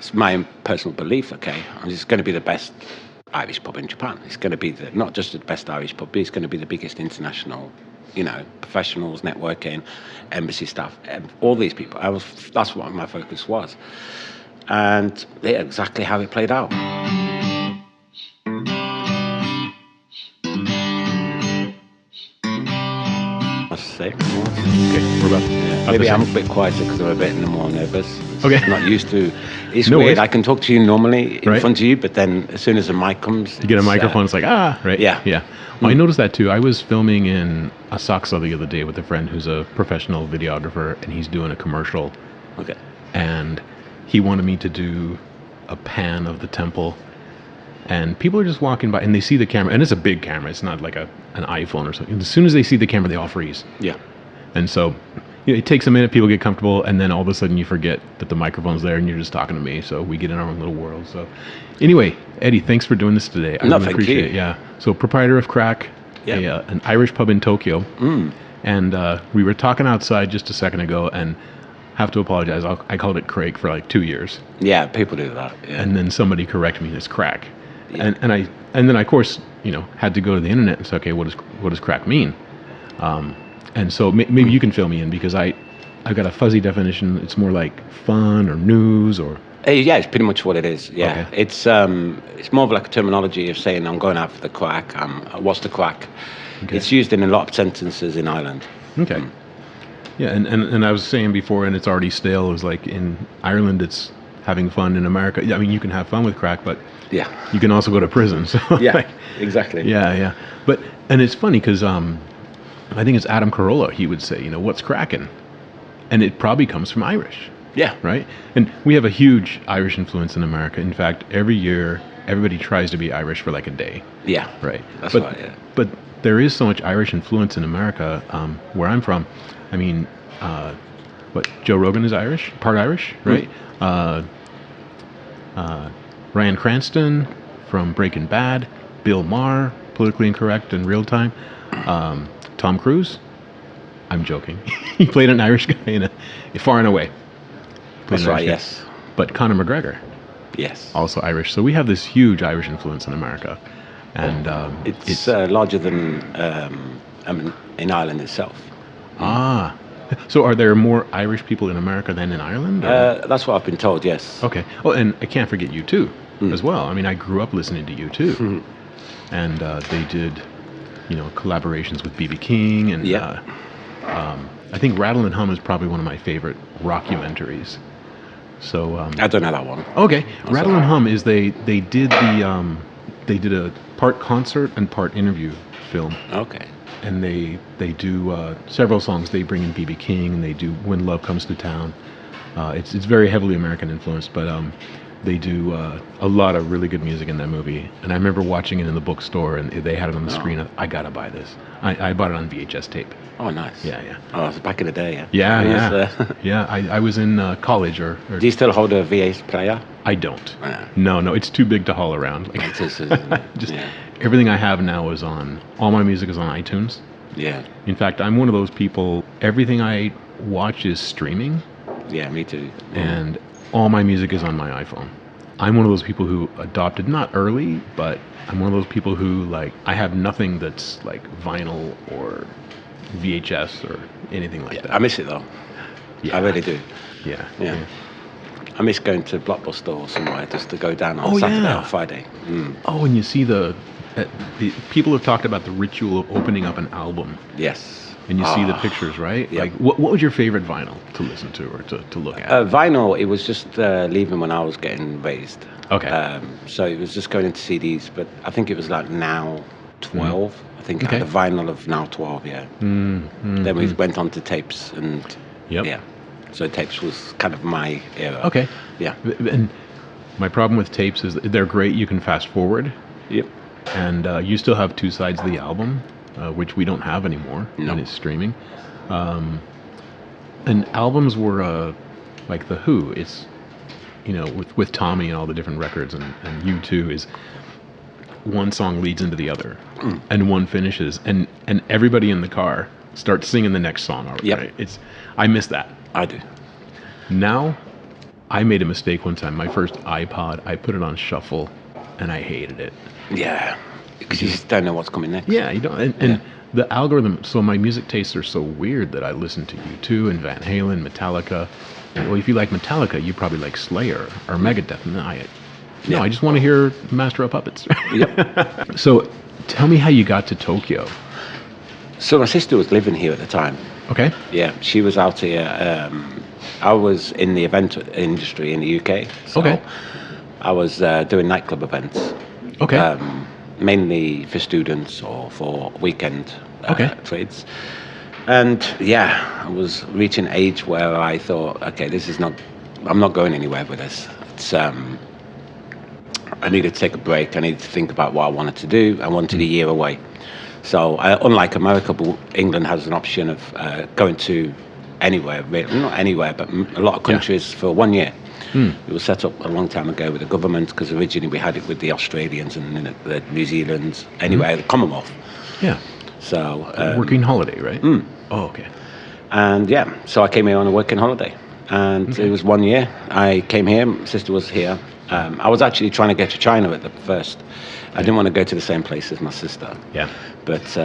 it's my personal belief, okay, and it's going to be the best Irish pub in Japan. It's going to be not just the best Irish pub, but it's going to be the biggest international, professionals, networking, embassy staff, all these people. That's what my focus was. And exactly how it played out. Okay, we're about. Maybe I'm a bit quieter because I'm a bit more nervous. Okay. I'm not used to. It's No weird. worries. I can talk to you normally in Right. front of you, but then as soon as a mic comes, You get a microphone, it's like, right? Yeah. Well, I noticed that too. I was filming in Akasaka the other day with a friend who's a professional videographer, and he's doing a commercial. Okay. And he wanted me to do a pan of the temple. And people are just walking by, and they see the camera, and it's a big camera. It's not like an iPhone or something. As soon as they see the camera, they all freeze. Yeah. And so it takes a minute, people get comfortable, and then all of a sudden you forget that the microphone's there and you're just talking to me. So we get in our own little world. So anyway, Eddie, thanks for doing this today. I really appreciate it. Yeah. So proprietor of Craic, an Irish pub in Tokyo. And we were talking outside just a second ago, and have to apologize. I called it Craic for like 2 years. Yeah, people do that. Yeah. And then somebody corrected me, it's Craic. Yeah. And then I, of course, had to go to the internet and say, okay, what does Craic mean? And so maybe you can fill me in, because I've got a fuzzy definition. It's more like fun or news or. Yeah, it's pretty much what it is. Yeah, Okay. it's more of like a terminology of saying I'm going out for the crack. What's the crack? Okay. It's used in a lot of sentences in Ireland. Okay. Yeah, and I was saying before, and it's already stale. It was like in Ireland, it's having fun. In America, I mean, you can have fun with crack, but Yeah. you can also go to prison. So Yeah. Exactly. yeah. And it's funny because I think it's Adam Carolla. He would say, what's cracking, and it probably comes from Irish. Yeah. Right? And we have a huge Irish influence in America. In fact, every year, everybody tries to be Irish for like a day. Yeah. Right? That's but, right. Yeah. But there is so much Irish influence in America. Where I'm from, I mean, Joe Rogan is Irish, part Irish, right? Bryan Cranston from Breaking Bad, Bill Maher, Politically Incorrect and Real Time, Tom Cruise. I'm joking. He played an Irish guy in Far and Away. That's right. Yes. But Conor McGregor, Yes. also Irish. So we have this huge Irish influence in America, and It's larger than in Ireland itself. So are there more Irish people in America than in Ireland? or- That's what I've been told. Yes. Okay. Oh, and I can't forget U2 as well. I mean, I grew up listening to U2, and they did, collaborations with B.B. King, and Yeah. I think Rattle and Hum is probably one of my favorite rockumentaries. So I don't know that one. okay, Rattle and Hum is they did a part concert and part interview film. Okay. And they do several songs. They bring in B.B. King, and they do When Love Comes to Town. It's very heavily American influenced, but they do a lot of really good music in that movie. And I remember watching it in the bookstore, and they had it on the screen. I gotta buy this. I bought it on VHS tape. Oh, nice. Yeah. Oh, it's back in the day. Yeah. Yes, Yeah, I was in college or Do you still hold a VHS player? I don't. Yeah. No, it's too big to haul around. Like, It is, isn't it? just Yeah. everything I have now is all my music is on iTunes. Yeah. In fact, I'm one of those people, everything I watch is streaming, Yeah, me too. and all my music is on my iPhone. I'm one of those people who adopted, not early, but I'm one of those people who, like, I have nothing that's like vinyl or VHS or anything like that. I miss it though. Yeah. I really do. Yeah. Yeah. I miss going to Blockbuster or somewhere just to go down on Oh, Saturday yeah. or Friday. Oh, and you see the people have talked about the ritual of opening up an album, Yes. and you see the pictures, right? Yeah. Like, what was your favorite vinyl to listen to or to look at? Vinyl, it was just leaving when I was getting raised. Okay. So it was just going into CDs, but I think it was like Now 12. I think Okay. I had a vinyl of Now 12, yeah. Then we went on to tapes, and Yep. yeah. So tapes was kind of my era. Okay. Yeah. And my problem with tapes is they're great. You can fast forward, Yep. and you still have two sides of the album, which we don't have anymore No. when it's streaming. And albums were like The Who. It's, with Tommy and all the different records, and U2 is one song leads into the other, and one finishes, and everybody in the car starts singing the next song already. Yep. Right? I miss that. I do. Now, I made a mistake one time. My first iPod, I put it on shuffle, and I hated it. Yeah, because you just don't know what's coming next. Yeah, you don't. And the algorithm. So my music tastes are so weird that I listen to U2 and Van Halen, Metallica. And, well, if you like Metallica, you probably like Slayer or Megadeth. And I just want to hear Master of Puppets. Yep. So, tell me how you got to Tokyo. So my sister was living here at the time. Okay. Yeah, she was out here. I was in the event industry in the UK. So okay. I was doing nightclub events. Okay. Mainly for students or for weekend trades. And I was reaching an age where I thought, okay, I'm not going anywhere with this. It's, I needed to take a break. I needed to think about what I wanted to do. I wanted a year away. So unlike America, England has an option of going to anywhere, not anywhere, but a lot of countries for 1 year. It was set up a long time ago with the government, because originally we had it with the Australians and the New Zealanders, anywhere, the Commonwealth. Yeah. So working holiday, right? Oh, okay. And so I came here on a working holiday, and it was 1 year. I came here. My sister was here. I was actually trying to get to China at the first. I didn't want to go to the same place as my sister. Yeah. But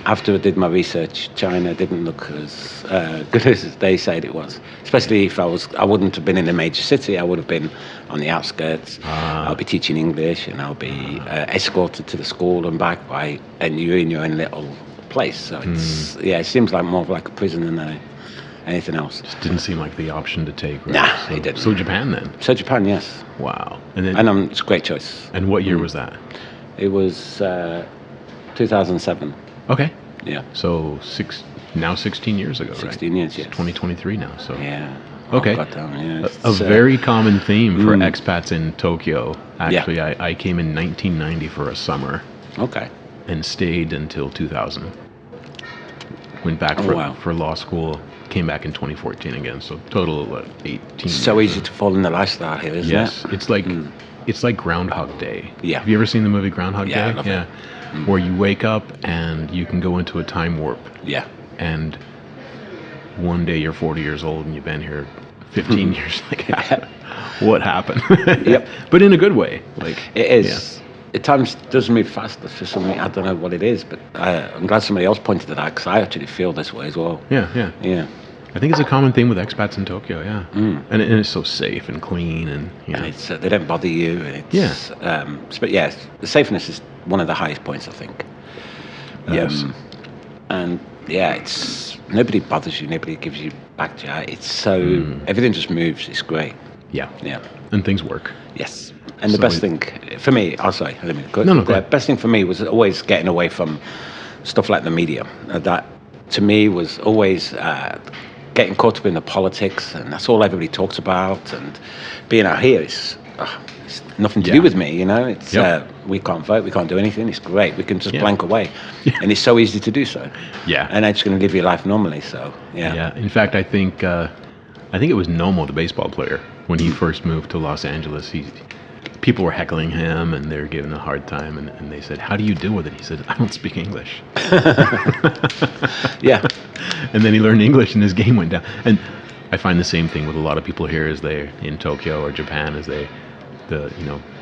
after I did my research, China didn't look as good as they said it was. Especially if I wouldn't have been in a major city. I would have been on the outskirts. I'll be teaching English, and I'll be escorted to the school and back and you're in your own little place. So it's it seems like more like a prison than anything else. Just didn't seem like the option to take. Right? Nah, it didn't. So Japan then? So Japan, yes. Wow. And it's a great choice. And what year was that? It was 2007. Okay. Yeah. So 16 years ago, 16 years, yes. 2023 now, so. Yeah. Okay. A very common theme for expats in Tokyo. Actually, I came in 1990 for a summer. Okay. And stayed until 2000. Went back for law school, came back in 2014 again, so total of 18 So years. easy to fall in the lifestyle here, isn't it? Yes, it's like Groundhog Day. Yeah. Have you ever seen the movie Groundhog Day? I love it. Where you wake up and you can go into a time warp. Yeah. And one day you're 40 years old and you've been here 15 years. Like, what happened? Yep. But in a good way. Like it is. At times it does move faster for something. I don't know what it is, but I'm glad somebody else pointed it out, because I actually feel this way as well. Yeah. I think it's a common thing with expats in Tokyo, and it's so safe and clean, and and it's they don't bother you, and it's but the safeness is one of the highest points, I think. Yes. And it's nobody bothers you, nobody gives you back to you. It's so everything just moves. It's great. Yeah. And things work. Yes. And the best thing for me, the best thing for me was always getting away from stuff like the media. That to me was always getting caught up in the politics, and that's all everybody talks about. And being out here is it's nothing to do with me, It's we can't vote, we can't do anything. It's great, we can just blank away, and it's so easy to do so. Yeah. And I'm just going to live your life normally. So Yeah. In fact, I think it was Nomo, the baseball player, when he first moved to Los Angeles. People were heckling him, and they were giving him a hard time, and they said, "How do you deal with it?" He said, "I don't speak English." Yeah. And then he learned English, and his game went down. And I find the same thing with a lot of people here, as they're in Tokyo or Japan,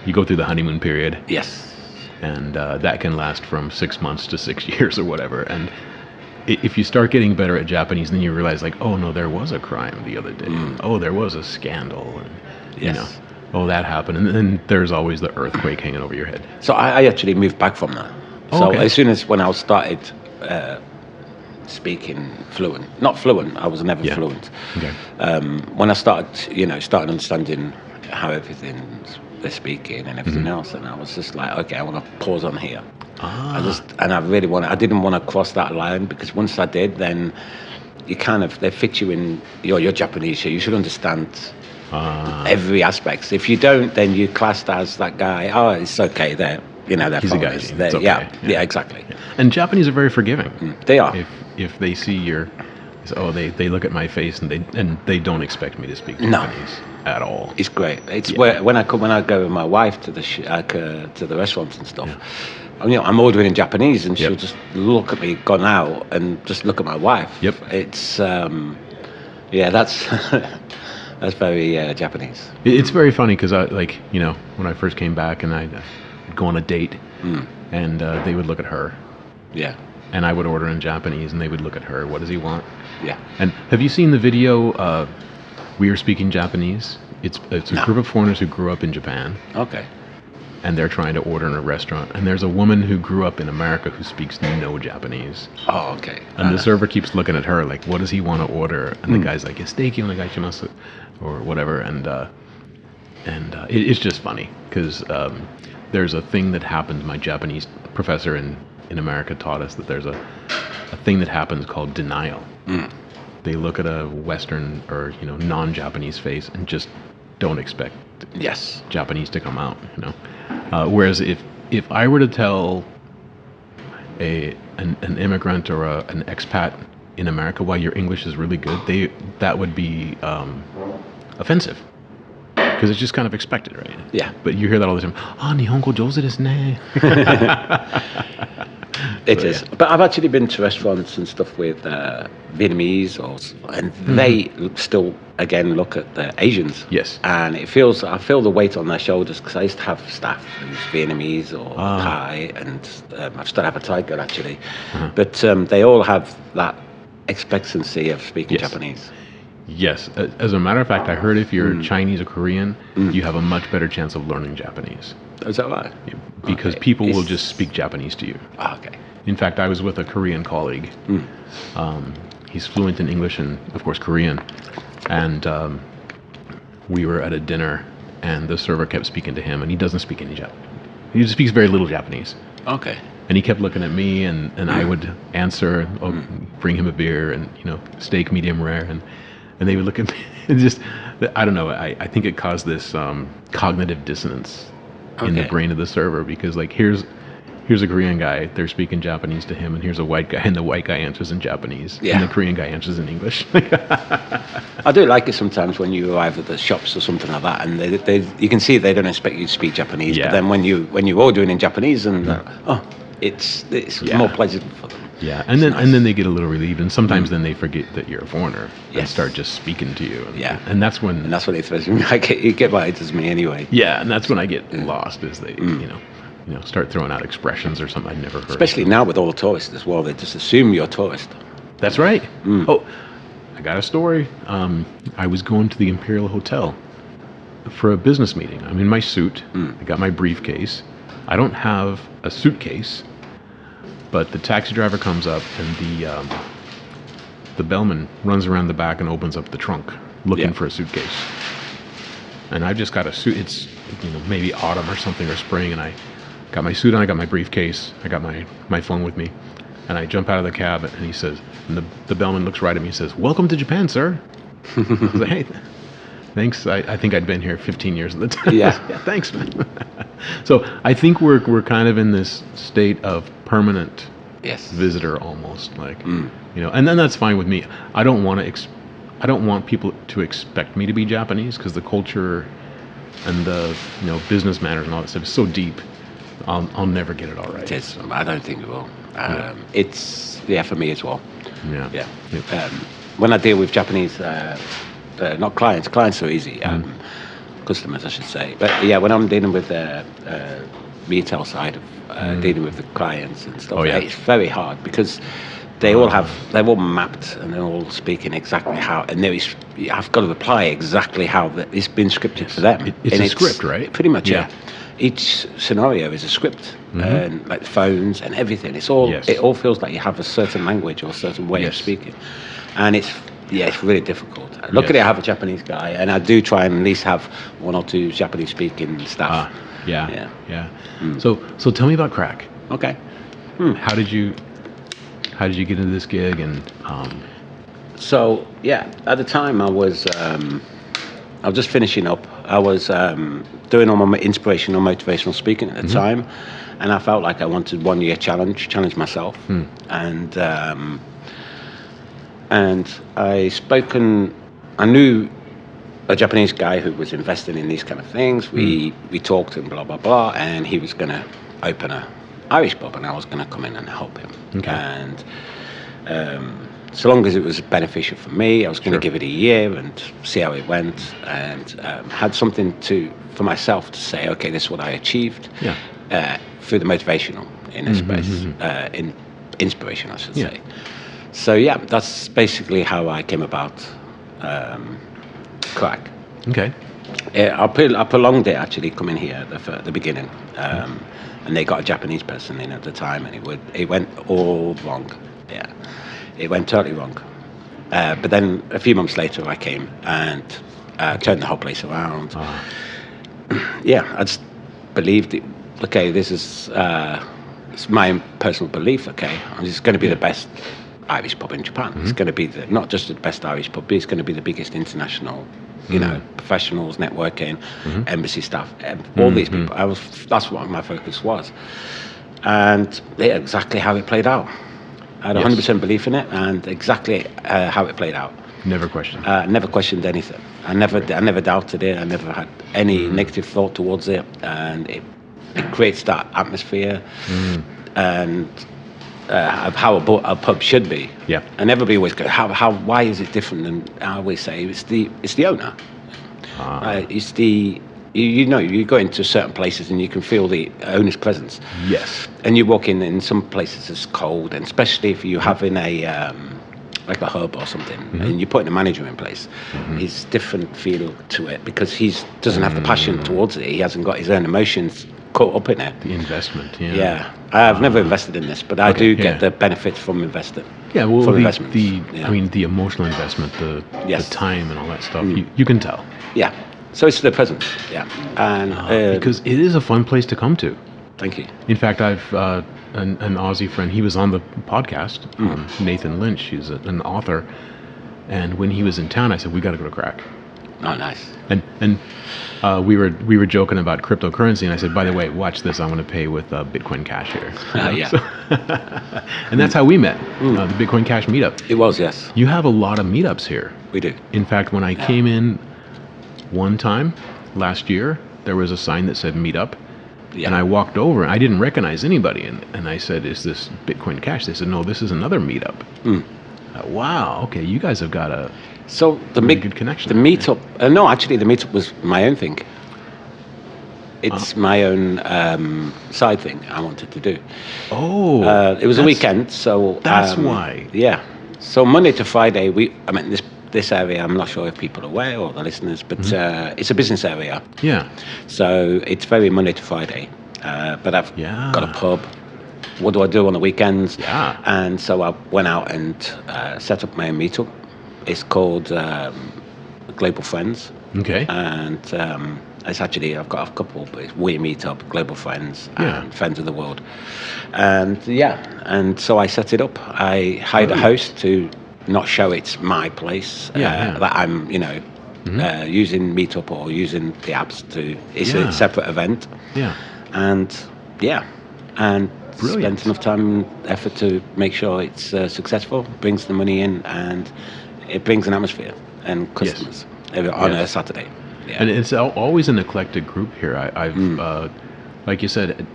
you go through the honeymoon period. Yes. And that can last from 6 months to 6 years or whatever. And if you start getting better at Japanese, then you realize, like, oh no, there was a crime the other day. Oh, there was a scandal. And, oh, that happened. And then there's always the earthquake hanging over your head. So I actually moved back from that. So as soon as when I started speaking not fluent, I was never fluent. Okay. When I started understanding how they're speaking and everything else, and I was just like, okay, I want to pause on here. I didn't want to cross that line, because once I did, then they fit you in, you're Japanese, so you should understand every aspect. If you don't, then you're classed as that guy. Oh, it's okay. They're He's a guy. Okay. Yeah, exactly. And Japanese are very forgiving. They are. If they see they look at my face and they don't expect me to speak Japanese at all. It's great. It's when I go with my wife to the restaurants and stuff. I'm ordering in Japanese, and she'll just look at me, gone out, and just look at my wife. Yep. It's that's That's very Japanese. It's very funny because when I first came back and I'd go on a date, and they would look at her. Yeah. And I would order in Japanese, and they would look at her. What does he want? Yeah. And have you seen the video? We are speaking Japanese. It's a group of foreigners who grew up in Japan. Okay. And they're trying to order in a restaurant. And there's a woman who grew up in America who speaks no Japanese. Oh, okay. And the server keeps looking at her like, what does he want to order? And the guy's like, steak onegaishimasu, or whatever. And it's just funny because there's a thing that happens. My Japanese professor in America taught us that there's a thing that happens called denial. They look at a Western or non-Japanese face and just don't expect Japanese to come out. Whereas if I were to tell an immigrant or an expat in America why your English is really good, that would be offensive. Because it's just kind of expected, right? Yeah. But you hear that all the time. Nihongo jouzu desu ne. It is. Yeah. But I've actually been to restaurants and stuff with Vietnamese, and they still, again, look at the Asians. Yes. And I feel the weight on their shoulders because I used to have staff who's Vietnamese or Thai, and I still have a Thai girl, actually. But they all have that expectancy of speaking Japanese. Yes. As a matter of fact, I heard if you're Chinese or Korean, you have a much better chance of learning Japanese. Is that right? Because people will just speak Japanese to you. Okay. In fact, I was with a Korean colleague. He's fluent in English and, of course, Korean. And we were at a dinner, and the server kept speaking to him, and he doesn't speak any Japanese. He just speaks very little Japanese. Okay. And he kept looking at me, and I would answer, bring him a beer, and, steak medium rare, and they would look at me. And just, I don't know, I think it caused this cognitive dissonance in the brain of the server, because here's a Korean guy, they're speaking Japanese to him, and here's a white guy, and the white guy answers in Japanese, and the Korean guy answers in English. I do like it sometimes when you arrive at the shops or something like that, and they you can see they don't expect you to speak Japanese, but then when you're ordering in Japanese, and it's more pleasant for them. Yeah, and then they get a little relieved, and sometimes then they forget that you're a foreigner and start just speaking to you. And that's when it throws me. You get right into me anyway. Yeah, and that's when I get lost, is they start throwing out expressions or something I'd never heard. Especially now with all the tourists as well, they just assume you're a tourist. That's right. Oh, I got a story. I was going to the Imperial Hotel for a business meeting. I'm in my suit. I got my briefcase. I don't have a suitcase. But the taxi driver comes up, and the bellman runs around the back and opens up the trunk, looking for a suitcase. And I've just got a suit. It's maybe autumn or something, or spring, and I got my suit on. I got my briefcase. I got my phone with me, and I jump out of the cab, and he says, and the bellman looks right at me and says, "Welcome to Japan, sir." I was like, "Hey, thanks. I think I'd been here 15 years at the time." Yeah, thanks, man. So I think we're kind of in this state of permanent visitor, almost, and then that's fine with me. I don't want people to expect me to be Japanese, because the culture and the business manners and all that stuff is so deep. I'll never get it all right. It is. I don't think it will. It's for me as well. Yeah. When I deal with Japanese, not clients are easy. Customers, I should say. But when I'm dealing with the retail side of dealing with the clients and stuff, it's very hard, because they're all mapped, and they're all speaking exactly how, and I've got to reply exactly how it's been scripted for them. It's a script, right? Pretty much, yeah. Each scenario is a script, and like phones and everything. It all feels like you have a certain language or a certain way of speaking, and it's really difficult. Luckily, I have a Japanese guy, and I do try and at least have one or two Japanese-speaking staff. So tell me about Craic. Okay. How did you get into this gig? And so at the time I was just finishing up. I was doing all my inspirational, motivational speaking at the time, and I felt like I wanted 1 year challenge myself, and I knew a Japanese guy who was investing in these kind of things. We talked and blah, blah, blah, and he was going to open a Irish pub, and I was going to come in and help him. Okay. And so long as it was beneficial for me, I was going to give it a year and see how it went, and had something for myself to say, okay, this is what I achieved. Through the motivational in a space, in inspiration, I should say. So that's basically how I came about Craic. Okay. I prolonged it actually coming here at the beginning, and they got a Japanese person in at the time, and it went all wrong. Yeah, it went totally wrong. But then a few months later, I came and turned the whole place around. I just believed it. Okay, this is it's my personal belief. Okay, it's going to be the best Irish pub in Japan. It's going to be not just the best Irish pub, but it's going to be the biggest international. Professionals, networking, embassy staff, all these people. That's what my focus was, and exactly how it played out. I had 100% belief in it, and exactly how it played out. Never questioned. Never questioned anything. I never doubted it. I never had any negative thought towards it, and it creates that atmosphere, and of how a pub should be. Yeah. And everybody always goes, why is it different? And I always say it's the owner. It's the you go into certain places and you can feel the owner's presence. Yes. And you walk in some places it's cold, and especially if you're having a like a hub or something, and you're putting a manager in place, it's different feel to it because he doesn't have the passion towards it. He hasn't got his own emotions caught up in it. The investment, yeah. I've never invested in this, but I do get the benefits from investing. Yeah, well, from I mean, the emotional investment, the time and all that stuff, you can tell. Yeah, so it's the presence, and because it is a fun place to come to. Thank you. In fact, I've an Aussie friend. He was on the podcast. Nathan Lynch. He's an author, and when he was in town, I said, "We got to go to Craic." Oh, nice. And we were joking about cryptocurrency, and I said, by the way, watch this. I'm going to pay with Bitcoin Cash here. So, and that's how we met. The Bitcoin Cash meetup. It was, yes. You have a lot of meetups here. We do. In fact, when I came in one time last year, there was a sign that said meetup. And I walked over, and I didn't recognize anybody. And I said, is this Bitcoin Cash? They said, no, this is another meetup. Wow, okay, you guys have got a good connection. The meetup, no, actually, the meetup was my own thing. It's my own side thing I wanted to do. Oh. It was a weekend, so... That's why. Yeah. So Monday to Friday, this area, I'm not sure if people are aware or the listeners, but it's a business area. Yeah. So it's very Monday to Friday. But I've got a pub. What do I do on the weekends? Yeah. And so I went out and set up my own meetup. It's called Global Friends. Okay. And it's actually, I've got a couple, but it's We Meet Up, Global Friends, and Friends of the World. And and so I set it up. I hired a host to not show it's my place, that I'm, using Meetup or using the apps it's a separate event. Yeah. And spent enough time and effort to make sure it's successful, brings the money in, and it brings an atmosphere and customers on a Saturday. Yeah. And it's always an eclectic group here. I've like you said,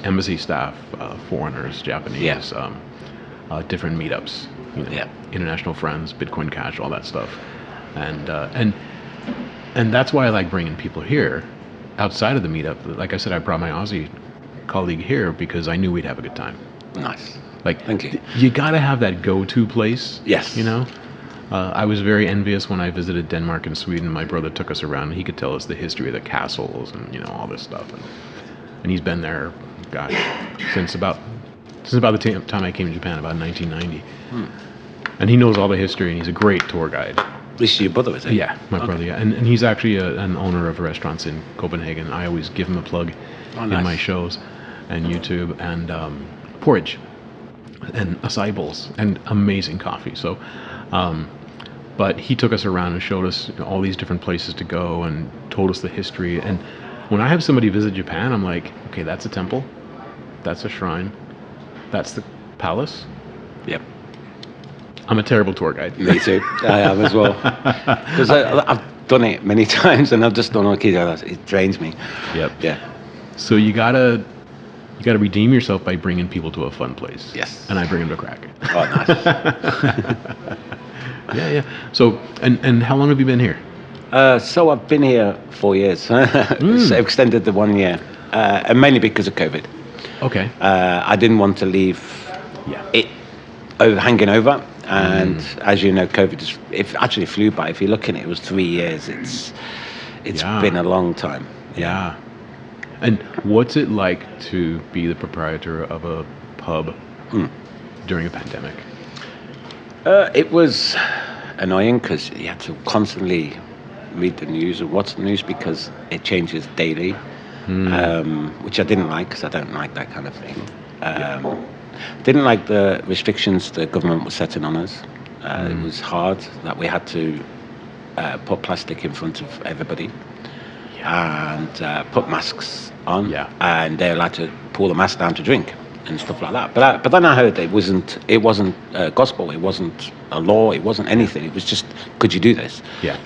embassy staff, foreigners, Japanese, different meetups, international friends, Bitcoin Cash, all that stuff, and that's why I like bringing people here outside of the meetup. Like I said, I brought my Aussie colleague here because I knew we'd have a good time. Nice. Thank you. You got to have that go-to place. Yes. I was very envious when I visited Denmark and Sweden. My brother took us around, and he could tell us the history of the castles and all this stuff. And he's been there, gosh, since about the time I came to Japan, about 1990. And he knows all the history, and he's a great tour guide. This is your brother, is it? Yeah, my brother. Yeah, and he's actually an owner of restaurants in Copenhagen. I always give him a plug in my shows and YouTube, and porridge and acai bowls and amazing coffee. So. But he took us around and showed us all these different places to go and told us the history. And when I have somebody visit Japan, I'm like, okay, that's a temple, that's a shrine, that's the palace. Yep. I'm a terrible tour guide. Me too. I am as well. Because I've done it many times, and I've just done it drains me. Yep. Yeah. So you gotta you got to redeem yourself by bringing people to a fun place. Yes. And I bring them to Craic. Oh, nice. Yeah. So, and how long have you been here? So I've been here 4 years. So extended the 1 year, and mainly because of COVID. Okay. I didn't want to leave it hanging over. And as you know, COVID actually flew by. If you look at it, it was 3 years. It's been a long time. Yeah. And what's it like to be the proprietor of a pub during a pandemic? It was annoying because you had to constantly read the news and watch the news because it changes daily, which I didn't like because I don't like that kind of thing. Didn't like the restrictions the government was setting on us. It was hard that we had to put plastic in front of everybody and put masks on, and they're allowed to pull the mask down to drink and stuff like that. But then I heard it wasn't gospel. It wasn't a law. It wasn't anything. It was just, could you do this? Yeah.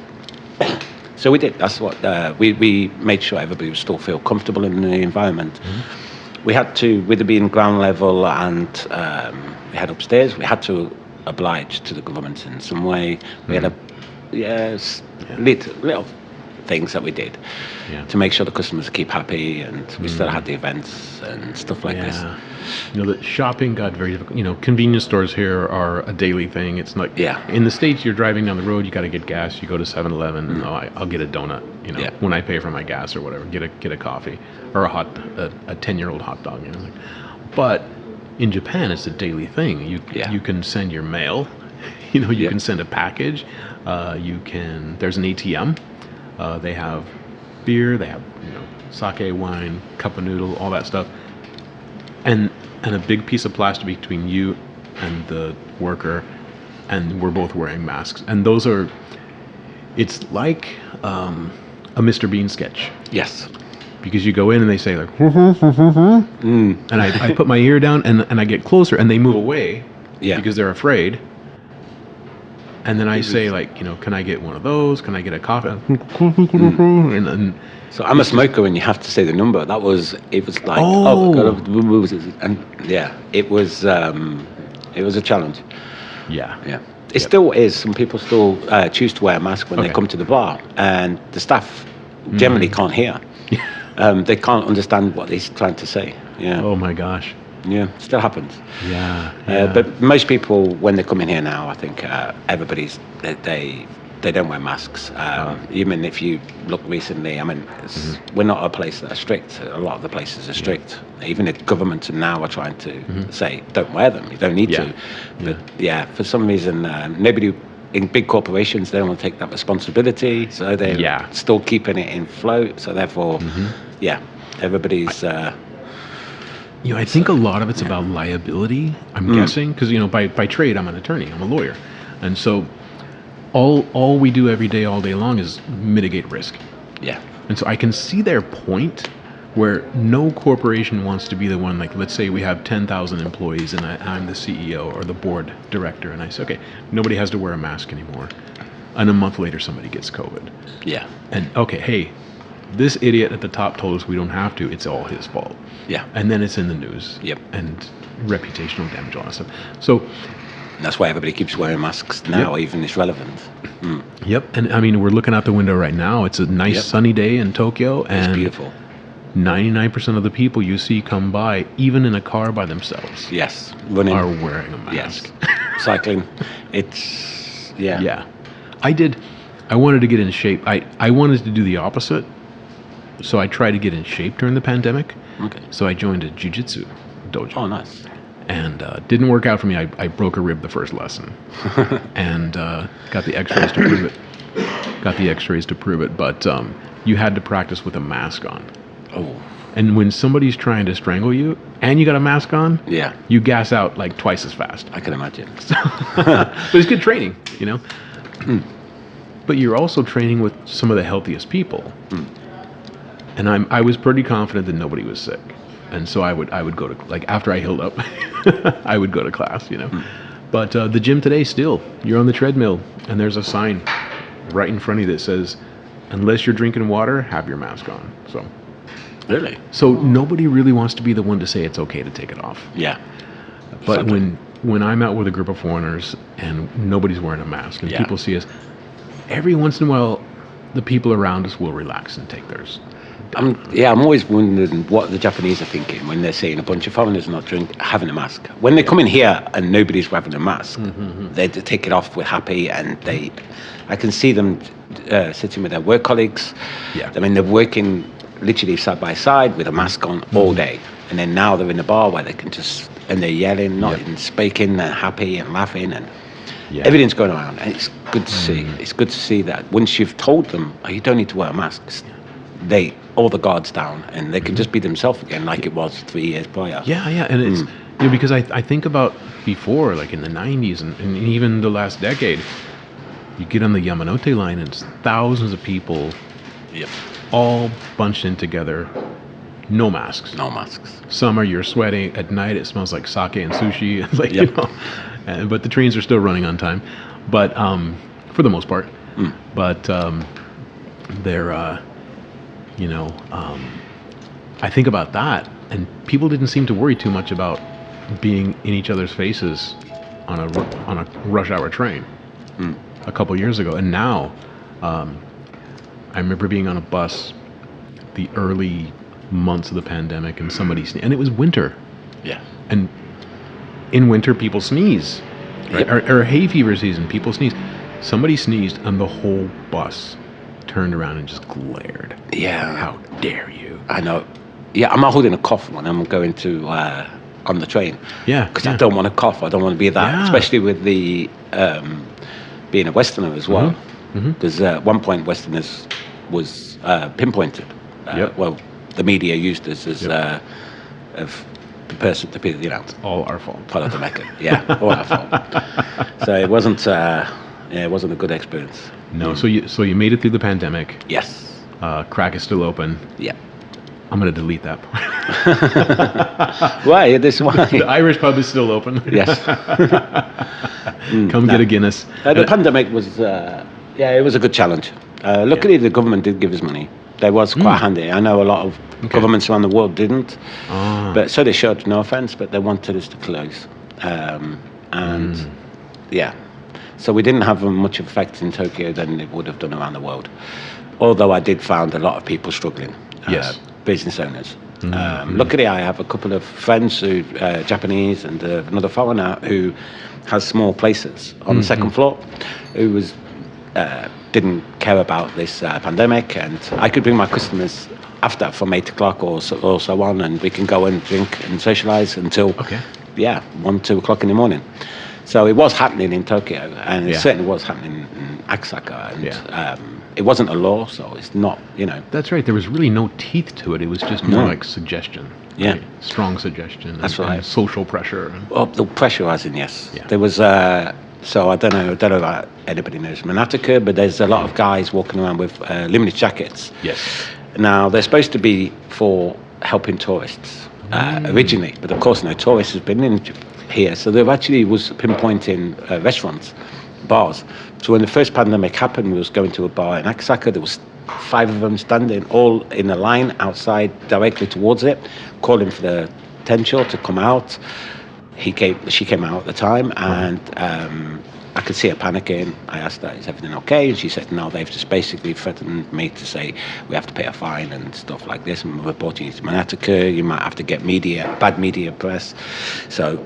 So we did. That's what we made sure everybody would still feel comfortable in the environment. We had to, with it being ground level and we had upstairs, we had to oblige to the government in some way. We had little things that we did to make sure the customers keep happy, and we still had the events and stuff like this. You know, the shopping got very difficult. You know, convenience stores here are a daily thing. It's like in the States, you're driving down the road, you got to get gas. You go to 7-Eleven, I'll get a donut. You know, when I pay for my gas or whatever, get a coffee or a 10-year-old hot dog. You know, but in Japan, it's a daily thing. You can send your mail. You know, you can send a package. There's an ATM. They have beer. They have sake, wine, cup of noodle, all that stuff. And a big piece of plastic between you and the worker, and we're both wearing masks. And it's like a Mr. Bean sketch. Yes. Because you go in and they say like, and I put my ear down and I get closer and they move away because they're afraid. And then I say like, can I get one of those? Can I get a coffee? And so I'm a smoker, and you have to say the number. It was like, it was a challenge. Yeah. It still is. Some people still choose to wear a mask when they come to the bar, and the staff generally can't hear. They can't understand what he's trying to say. Yeah. Oh my gosh. Yeah, still happens. Yeah. But most people, when they come in here now, I think everybody's they don't wear masks. Even if you look recently, I mean, we're not a place that are strict. A lot of the places are strict. Even the government now are trying to say, don't wear them. You don't need to. But for some reason, nobody in big corporations, they don't want to take that responsibility. So they're still keeping it in float. So therefore, everybody's... I think a lot of it's about liability, I'm guessing, because, by trade, I'm an attorney, I'm a lawyer. And so all we do every day, all day long is mitigate risk. Yeah. And so I can see their point where no corporation wants to be the one, like, let's say we have 10,000 employees and I'm the CEO or the board director, and I say, okay, nobody has to wear a mask anymore. And a month later, somebody gets COVID. Yeah. And, okay, hey, this idiot at the top told us we don't have to. It's all his fault. Yeah. And then it's in the news. Yep. And reputational damage, all that stuff. So that's why everybody keeps wearing masks now, even it's relevant. Yep. And I mean, we're looking out the window right now. It's a nice sunny day in Tokyo. And it's beautiful. 99% of the people you see come by, even in a car by themselves, running, are wearing a mask. Yes. Cycling. It's, Yeah. I wanted to get in shape. I wanted to do the opposite. So I tried to get in shape during the pandemic. Okay. So I joined a jiu-jitsu dojo. Oh, nice. And didn't work out for me. I broke a rib the first lesson. And got the x-rays to prove it. But you had to practice with a mask on. Oh. And when somebody's trying to strangle you and you got a mask on, you gas out like twice as fast. I can imagine. But it's good training, But you're also training with some of the healthiest people. And I was pretty confident that nobody was sick. And so I would go to, like, after I healed up, I would go to class, But the gym today, still, you're on the treadmill, and there's a sign right in front of you that says, unless you're drinking water, have your mask on. So Really? So nobody really wants to be the one to say it's okay to take it off. Yeah. But Exactly. when I'm out with a group of foreigners and nobody's wearing a mask and Yeah. people see us, every once in a while, the people around us will relax and take theirs. I'm always wondering what the Japanese are thinking when they're seeing a bunch of foreigners not having a mask. When they come in here and nobody's having a mask, they take it off. We're happy, and I can see them sitting with their work colleagues. Yeah. I mean, they're working literally side by side with a mask on all day, and then now they're in the bar where they can and they're yelling, not even speaking, they're happy and laughing, and everything's going around, and it's good to see. It's good to see that once you've told them, oh, you don't need to wear a mask, all the guards down, and they can just be themselves again, like it was 3 years prior. Yeah, and it's because I think about before, like in the 90s and even the last decade, you get on the Yamanote line and it's thousands of people, all bunched in together, no masks. No masks. Summer, you're sweating. At night, it smells like sake and sushi. Like you know, but the trains are still running on time, but for the most part. But they're I think about that, and people didn't seem to worry too much about being in each other's faces on a rush hour train a couple years ago. And now, I remember being on a bus the early months of the pandemic, and and it was winter. Yeah. And in winter, people sneeze. Right? Or hay fever season, people sneeze. Somebody sneezed, and the whole bus turned around and just glared. Yeah. How dare you? I know. Yeah, I'm not holding a cough when I'm going to on the train. Yeah. Because I don't want to cough. I don't want to be that, especially with the being a Westerner as well. Because at one point, Westerners was pinpointed. Well, the media used us as of the person to be, It's all our fault. part of the Mecca. Yeah, all our fault. So it wasn't. It wasn't a good experience. No. So you made it through the pandemic. Yes. Craic is still open. Yeah. I'm going to delete that part. Why? This why? The Irish pub is still open. Yes. Come get a Guinness. The pandemic was, it was a good challenge. Luckily, the government did give us money. That was quite handy. I know a lot of governments around the world didn't, but so they should. No offense, but they wanted us to close, so we didn't have much effect in Tokyo than it would have done around the world. Although I did find a lot of people struggling. Business owners. Luckily, I have a couple of friends who Japanese and another foreigner who has small places on the second floor, who didn't care about this pandemic, and I could bring my customers after from 8 o'clock or so on, and we can go and drink and socialize until 1, 2 o'clock in the morning. So it was happening in Tokyo, and it certainly was happening in Akasaka, and it wasn't a law, so it's not, That's right. There was really no teeth to it. It was just more like suggestion. Yeah. Right? Strong suggestion. That's right. And social pressure. Well, the pressure was in, yes. Yeah. There was, so I don't know about anybody knows Manataka, but there's a lot of guys walking around with limited jackets. Yes. Now, they're supposed to be for helping tourists originally, but of course no tourists have been in here, so there actually was pinpointing restaurants, bars. So when the first pandemic happened, we was going to a bar in Akasaka. There was 5 of them standing all in a line outside directly towards it, calling for the Tensho to come out. She came out at the time, and I could see her panicking. I asked her, is everything okay? And she said, no, they've just basically threatened me to say we have to pay a fine and stuff like this, and we're reporting you to Manataka. You might have to get bad media press. So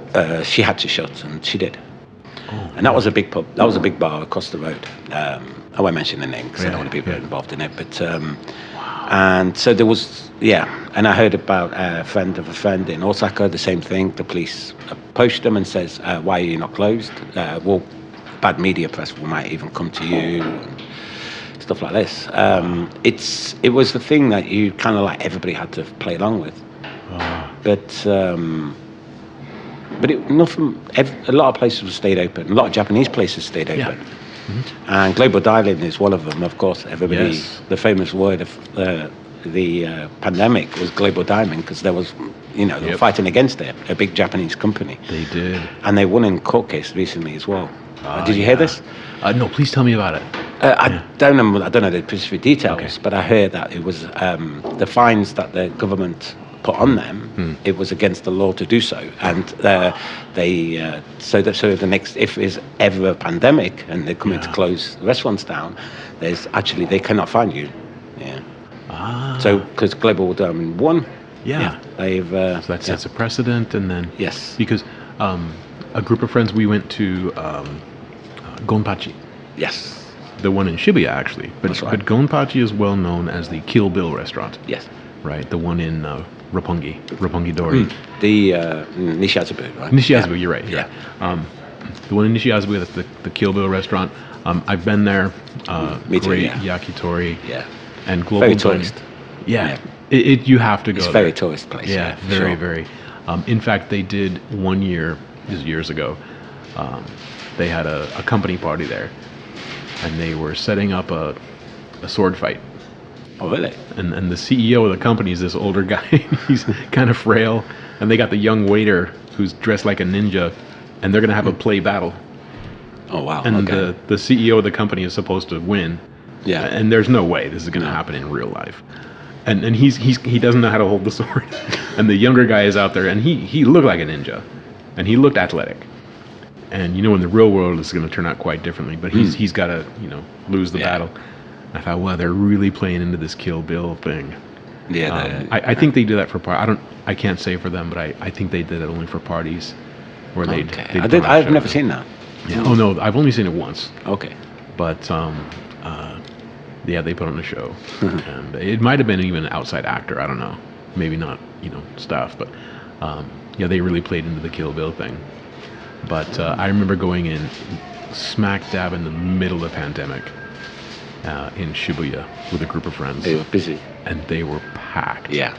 she had to shut, and she did. And that was a big pub. That was a big bar across the road. I won't mention the name because I don't want people involved in it. But and so there was, and I heard about a friend of a friend in Osaka, the same thing. The police approached them and says, why are you not closed? Well, bad media press might even come to you and stuff like this. It was the thing that you kind of like everybody had to play along with. But a lot of places stayed open. A lot of Japanese places stayed open. And global dialing is one of them, of course. Everybody, the famous word of the pandemic was global dialing, because there was, they were fighting against it, a big Japanese company. They did. And they won in court case recently as well. Did you hear this? No, please tell me about it. I don't know the specific details, but I heard that it was the fines that the government put on them. It was against the law to do so, and so the next, if there's ever a pandemic and they're coming to close restaurants down, they cannot fine you. Yeah. So because global warming won. Yeah. They've so that sets a precedent, and then because a group of friends, we went to Gonpachi. Yes. The one in Shibuya, actually. But Gonpachi is well known as the Kill Bill restaurant. Yes. Right, the one in Roppongi Dori. The Nishiazubu, right? Nishiazubu, you're right. The one in Nishiazubu, that's the Kill Bill restaurant. I've been there. Me too, great yakitori. Yeah. And global very tourist. Yeah. You have to go there. It's a very tourist place. Yeah, very, very. In fact, they did 1 year, this years ago, they had a company party there. And they were setting up a sword fight. Oh, really? And the CEO of the company is this older guy. He's kind of frail. And they got the young waiter who's dressed like a ninja. And they're going to have a play battle. Oh, wow. And the CEO of the company is supposed to win. Yeah. And there's no way this is going to happen in real life. And he doesn't know how to hold the sword. And the younger guy is out there. And he looked like a ninja. And he looked athletic. And in the real world, it's going to turn out quite differently. But he's got to, lose the battle. I thought, wow, they're really playing into this Kill Bill thing. Yeah. I think they do that for I can't say for them, but I think they did it only for parties, where they'd I've never seen that. Yeah. Oh no, I've only seen it once. Okay. But they put on a show, and it might have been even an outside actor. I don't know. Maybe not, staff, but they really played into the Kill Bill thing. But I remember going in smack dab in the middle of the pandemic in Shibuya with a group of friends. They were busy. And they were packed. Yeah.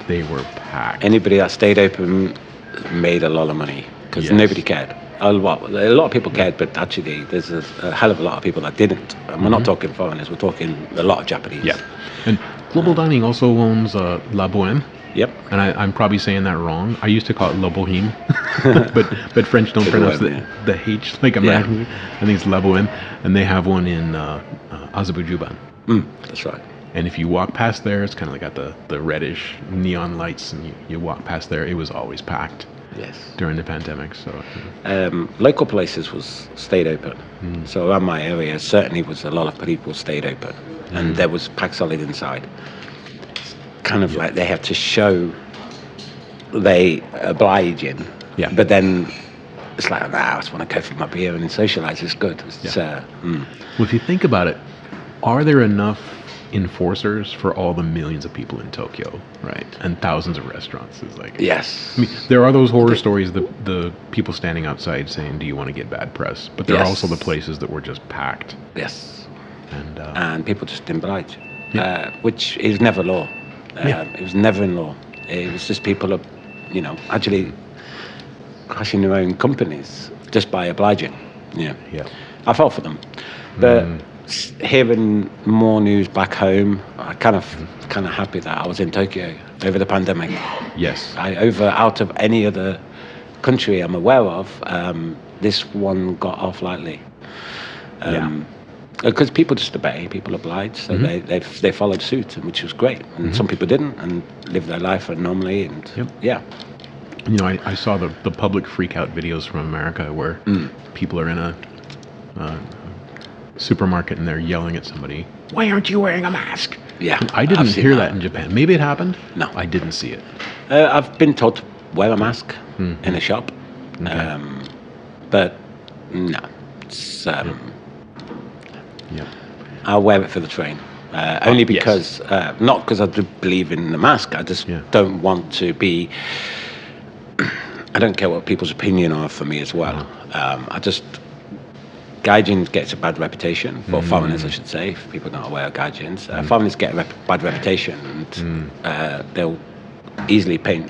They were packed. Anybody that stayed open made a lot of money because nobody cared. A lot of people cared, but actually there's a hell of a lot of people that didn't. And we're not talking foreigners, we're talking a lot of Japanese. Yeah. And Global Dining also owns La Boheme. Yep. And I'm probably saying that wrong. I used to call it La Boheme, but French don't pronounce the H like Americans. I think it's La Boheme, and they have one in Azabujuban. That's right. And if you walk past there, it's kind of like got the reddish neon lights, and you walk past there, it was always packed. Yes. During the pandemic, so. Local places stayed open. So around my area, certainly was a lot of people stayed open, and there was packed solid inside. Kind of like they have to show they obliging, but then it's like, I just want to go for my beer and socialize. It's good. Well, if you think about it, are there enough enforcers for all the millions of people in Tokyo, right? And thousands of restaurants. It's like, yes. I mean, there are those horror stories, the people standing outside saying, "Do you want to get bad press?" But there are also the places that were just packed. Yes. And people just didn't oblige, which is never law. It was never in law. It was just people, actually crashing their own companies just by obliging. Yeah. I felt for them, but hearing more news back home, I kind of happy that I was in Tokyo over the pandemic. Yes. Out of any other country I'm aware of, this one got off lightly. Because people just obey, people oblige, so they followed suit, which was great. And some people didn't and lived their life normally. And I saw the public freak out videos from America where people are in a supermarket and they're yelling at somebody, "Why aren't you wearing a mask?" Yeah, I didn't hear that in Japan. Maybe it happened. No, I didn't see it. I've been told to wear a mask in a shop, but no, it's. I'll wear it for the train. Only because, not because I do believe in the mask, I just don't want to be, I don't care what people's opinion are for me as well. Gaijin gets a bad reputation, for foreigners I should say, if people are not aware of Gaijins. Foreigners get a bad reputation, and they'll easily paint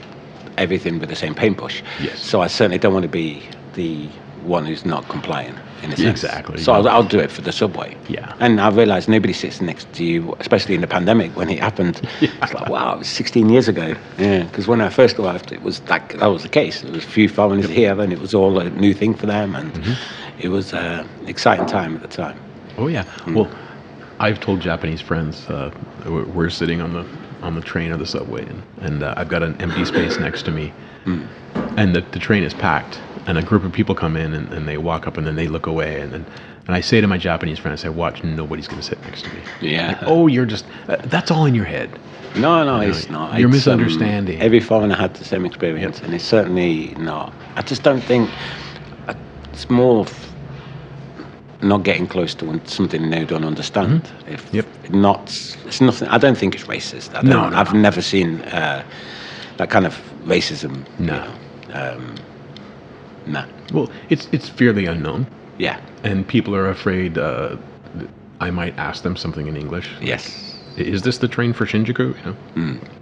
everything with the same paintbrush. Yes. So I certainly don't want to be the one who's not compliant in a sense. Exactly. So I'll do it for the subway. Yeah. And I realised nobody sits next to you, especially in the pandemic when it happened. It's like, wow, it was 16 years ago. Yeah. Because when I first arrived, it was that was the case. There was a few foreigners here, and it was all a new thing for them, and it was an exciting time at the time. Oh yeah. Well, I've told Japanese friends we're sitting on the train or the subway, and I've got an empty space next to me, and the train is packed, and a group of people come in, and they walk up, and then they look away, and I say to my Japanese friend, I say, "Watch, nobody's going to sit next to me." Yeah. Like, oh, you're just that's all in your head. No, it's not. You're It's, misunderstanding. Every foreigner had the same experience, and it's certainly not. I just don't think it's more of not getting close to something they don't understand. If not, it's nothing. I don't think it's racist. I've never seen that kind of racism. No. No. Well, it's fairly unknown. Yeah. And people are afraid I might ask them something in English. Yes. Is this the train for Shinjuku?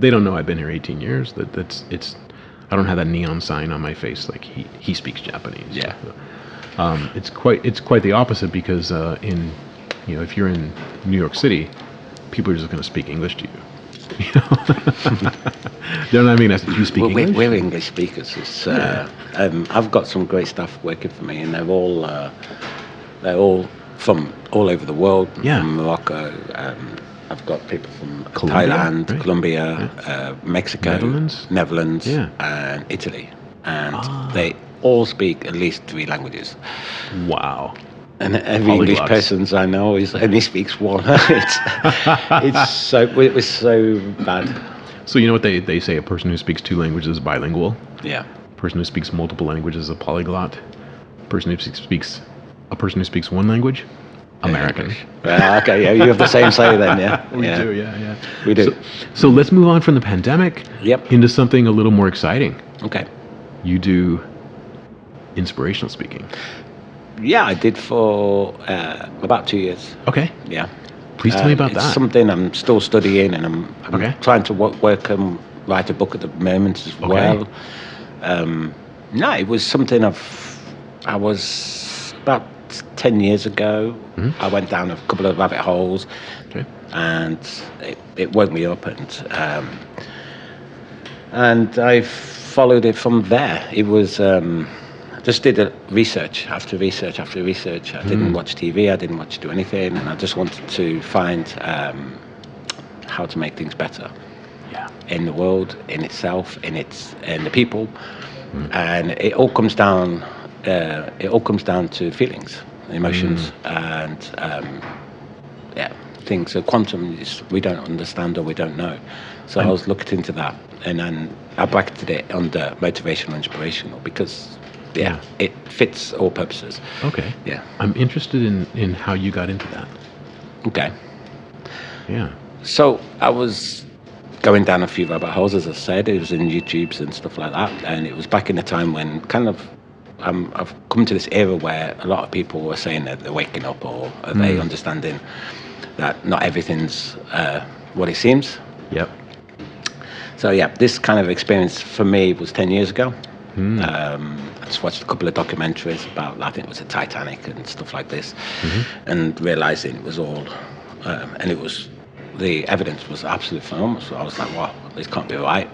They don't know I've been here 18 years. I don't have that neon sign on my face like he speaks Japanese. Yeah. It's quite the opposite because if you're in New York City, people are just going to speak English to you. They're not even asking, do you speak English? We're English speakers. I've got some great staff working for me, and they're all from all over the world. Yeah. From Morocco. I've got people from Colombia, Thailand, right? Colombia, Mexico, Netherlands, and Italy, and they all speak at least 3 languages. Wow. And every English person I know only speaks one. It's so bad. So you know what they say? A person who speaks 2 languages is bilingual. Yeah. A person who speaks multiple languages is a polyglot. A person who speaks 1 language, American. Okay, yeah, you have the same say then, yeah. We do, yeah. We do. So let's move on from the pandemic into something a little more exciting. Okay. You do inspirational speaking. Yeah, I did for about 2 years. Okay. Yeah. Please tell me about that. It's something I'm still studying, and I'm trying to work and write a book at the moment as well. No, it was something I was about 10 years ago. I went down a couple of rabbit holes, and it woke me up, and I followed it from there. It was just did research after research after research. I didn't watch TV. I didn't do anything, and I just wanted to find how to make things better in the world, in itself, in the people, and it all comes down. It all comes down to feelings, emotions, and things. So quantum is we don't understand or we don't know. So I was looking into that, and then I bracketed it under motivational, inspirational because. Yeah, it fits all purposes. Okay. Yeah. I'm interested in how you got into that. Okay. Yeah. So I was going down a few rabbit holes, as I said. It was in YouTubes and stuff like that. And it was back in the time when kind of I've come to this era where a lot of people were saying that they're waking up or are they understanding that not everything's what it seems. Yep. So, yeah, this kind of experience for me was 10 years ago. I just watched a couple of documentaries about, I think it was the Titanic and stuff like this, and realizing it was all, and the evidence was absolutely phenomenal. So I was like, wow, this can't be right.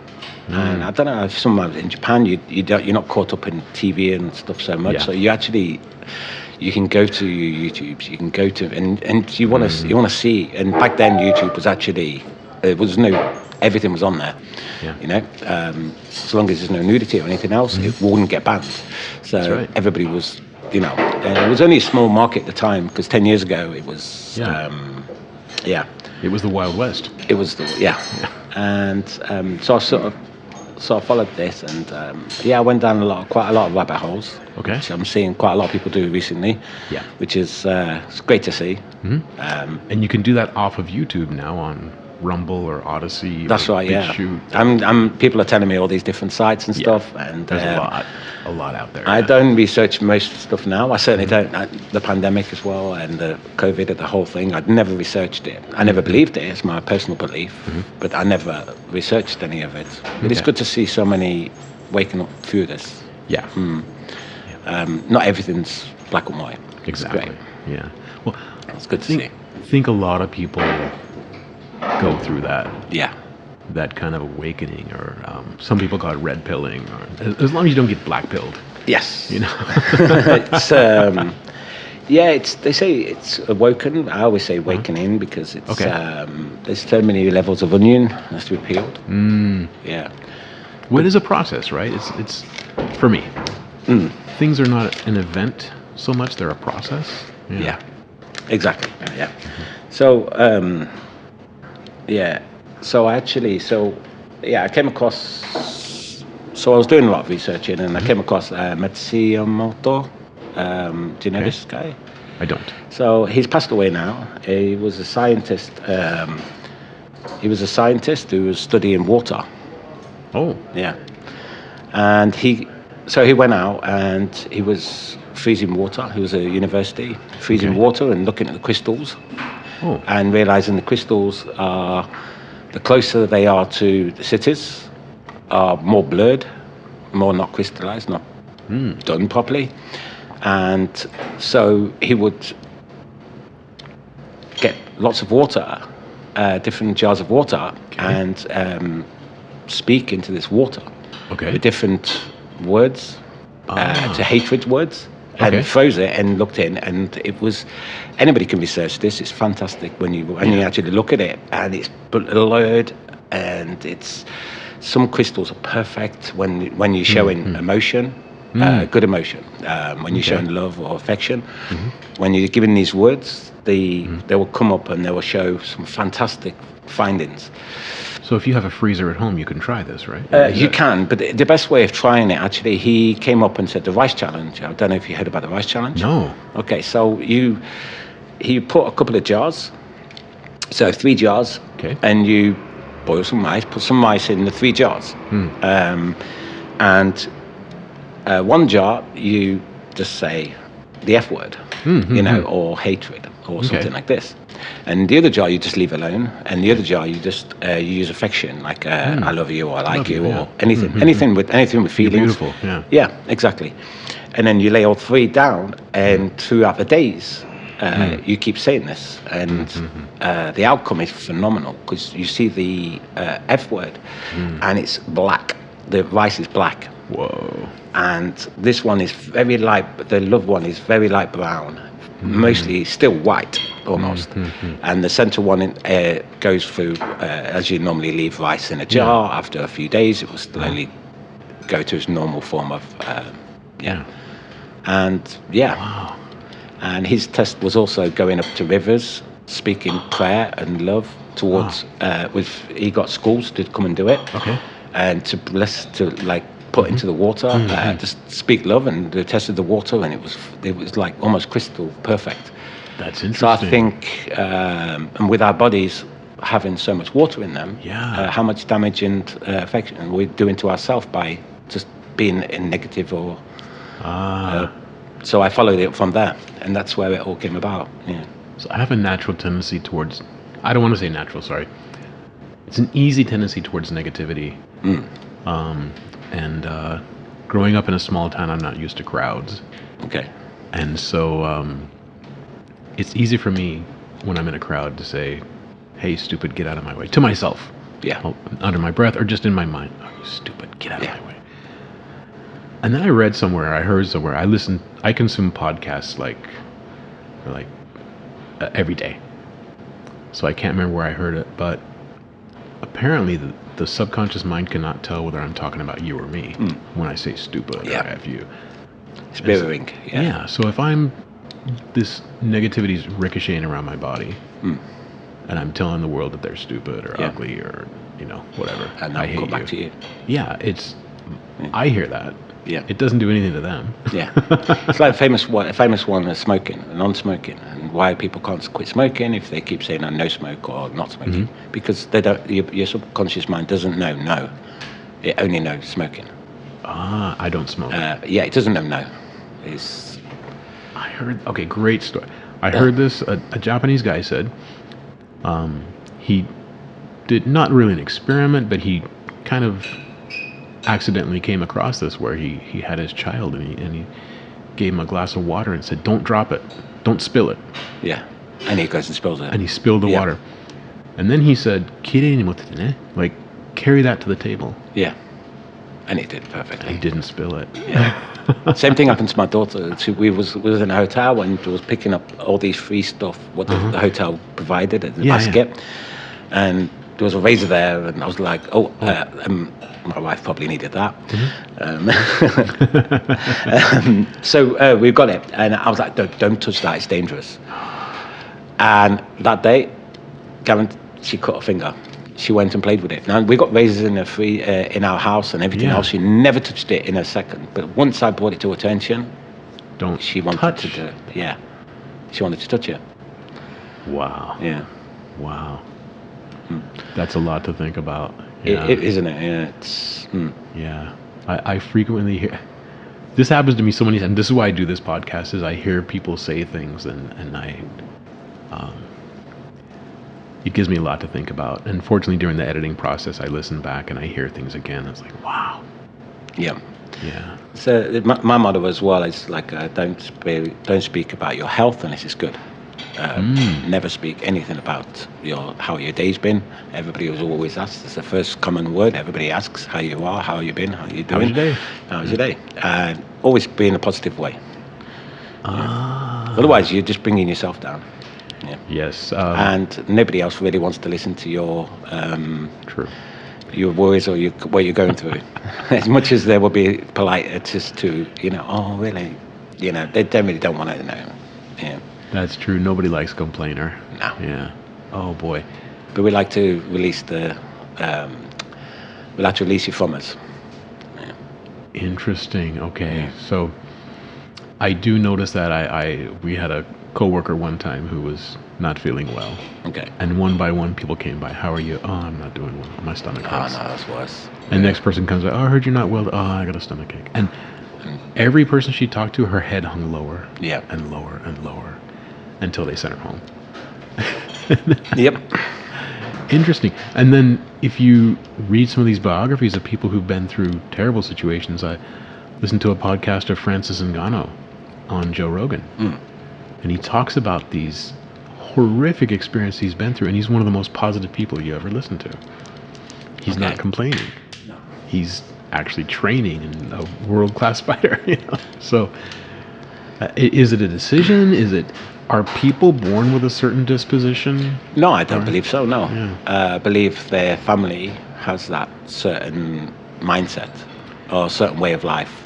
And I don't know if somewhere in Japan, you're not caught up in TV and stuff so much. So you can go to your YouTubes, you can go to, and you want to see. And back then, YouTube was actually, everything was on there. You know, as long as there's no nudity or anything else, it wouldn't get banned. So everybody was, it was only a small market at the time because 10 years ago it was, it was the Wild West. It was and so I followed this, and I went down quite a lot of rabbit holes. Okay. Which I'm seeing quite a lot of people do recently. Yeah. Which is it's great to see. And you can do that off of YouTube now on Rumble or Odyssey. That's right. Yeah. Shoot. People are telling me all these different sites and stuff, and there's a lot out there. I don't research most stuff now. I certainly don't. The pandemic as well, and the COVID, and the whole thing. I'd never researched it. I never believed it. It's my personal belief, but I never researched any of it. But it's good to see so many waking up through this. Yeah. Not everything's black and white. Exactly. Yeah. Well, it's good to see. I think a lot of people go through that. Yeah. That kind of awakening, or some people call it red pilling, or as long as you don't get black pilled. Yes. You know. It's They say it's awoken. I always say awakening because it's there's so many levels of onion has to be peeled. Yeah. What is a process, right? It's for me. Things are not an event so much; they're a process. Yeah. Exactly. Yeah. So I came across. So I was doing a lot of researching, and I came across Matsumoto. Do you know this guy? I don't. So he's passed away now. He was a scientist. He was a scientist who was studying water. Oh. Yeah. And he went out and he was freezing water. He was at university, freezing water and looking at the crystals. Oh. And realizing the crystals are, the closer they are to the cities, are more blurred, more not crystallized, not done properly. And so he would get lots of water, different jars of water, and speak into this water with different words, to hatred words. And froze it and looked in, and it was, anybody can research this. It's fantastic when you actually look at it, and it's blurred, and it's, some crystals are perfect when you're showing emotion, good emotion, when you're showing love or affection. When you're giving these words, they will come up and they will show some fantastic findings. So if you have a freezer at home, you can try this, right? You can, but the best way of trying it, actually, he came up and said the rice challenge. I don't know if you heard about the rice challenge. No. Okay, so he put a couple of jars, so 3 jars, and you boil some rice, put some rice in the 3 jars. And one jar, you just say the F word, or hatred, or something like this. And the other jar you just leave alone, and the other jar you just you use affection, like I love you, or I like you, or anything, anything with feelings. You're beautiful, yeah, exactly. And then you lay all 3 down, and throughout the days, you keep saying this, and the outcome is phenomenal because you see the F word, and it's black. The rice is black. Whoa. And this one is very light. The love one is very light brown. Mostly still white almost, and the center one goes through as you normally leave rice in a jar. After a few days it will slowly go to its normal form of and his test was also going up to rivers, speaking prayer and love towards he got schools to come and do it, and to put into the water, just speak love, and they tested the water, and it was like almost crystal perfect. That's interesting. So I think, and with our bodies having so much water in them, how much damage and affection we're doing to ourselves by just being in negative or. So I followed it from there, and that's where it all came about. Yeah. So I have a natural tendency towards. I don't want to say natural. Sorry. It's an easy tendency towards negativity. And growing up in a small town, I'm not used to crowds. Okay. And so it's easy for me when I'm in a crowd to say, hey, stupid, get out of my way, to myself. Yeah. Under my breath or just in my mind. Oh, you stupid, get out of my way. And then I read somewhere, I heard somewhere, I consume podcasts like every day. So I can't remember where I heard it, but apparently the subconscious mind cannot tell whether I'm talking about you or me when I say stupid or F you. It's mirroring. Yeah. So if this negativity is ricocheting around my body, and I'm telling the world that they're stupid or ugly or whatever, and I hate go back to you. Yeah, I hear that. Yeah. It doesn't do anything to them. Yeah. It's like a famous one is smoking, non-smoking, and why people can't quit smoking if they keep saying no smoke or not smoking, because they don't. Your subconscious mind doesn't know no. It only knows smoking. I don't smoke. It doesn't know no. I heard. Okay, great story. I heard this. A Japanese guy said, he did not really an experiment, but he kind of accidentally came across this where he had his child and he gave him a glass of water and said, don't drop it, don't spill it. Yeah. And he goes and spills it. And he spilled the water. And then he said, kirei ni motte ne, like carry that to the table. Yeah. And it did perfectly. He didn't spill it. Yeah. Same thing happened to my daughter. We was in a hotel and was picking up all these free stuff what the hotel provided in the basket, and there was a razor there, and I was like, my wife probably needed that. So we got it, and I was like, don't touch that, it's dangerous. And that day, she cut her finger. She went and played with it. Now, we got razors in our house and everything else. She never touched it in a second. But once I brought it to her attention, she wanted to do it. Yeah. She wanted to touch it. Wow. Yeah. Wow. That's a lot to think about. Yeah. Isn't it? Yeah. It's. Yeah. I frequently hear. This happens to me so many times. And this is why I do this podcast, is I hear people say things and I... it gives me a lot to think about. And fortunately, during the editing process, I listen back and I hear things again. It's like, wow. Yeah. Yeah. So my motto as well is like, don't speak about your health unless it's good. Never speak anything about how your day's been. Everybody was always asked. It's the first common word. Everybody asks how you are, how you been, how you doing. How's your day? And always be in a positive way. Otherwise, you're just bringing yourself down. Yeah. Yes. And nobody else really wants to listen to your True. Your worries or what you're going through. As much as they will be polite just to, oh, really? They really don't want to know. Yeah. That's true. Nobody likes a complainer. No. Yeah. Oh, boy. But we like to release we like to release you from us. Yeah. Interesting. Okay. Yeah. So I do notice that we had a coworker one time who was not feeling well. Okay. And one by one, people came by. How are you? Oh, I'm not doing well. My stomach hurts. Oh, no, that's worse. And the next person comes by. Oh, I heard you're not well. Oh, I got a stomach ache. And every person she talked to, her head hung lower. Yeah. And lower and lower until they sent her home. Yep. Interesting. And then if you read some of these biographies of people who've been through terrible situations, I listened to a podcast of Francis Ngannou on Joe Rogan. And he talks about these horrific experiences he's been through, and he's one of the most positive people you ever listen to. He's not complaining. No. He's actually training and a world-class fighter. So is it a decision? Are people born with a certain disposition? No, I don't believe so, no. Yeah. I believe their family has that certain mindset or certain way of life.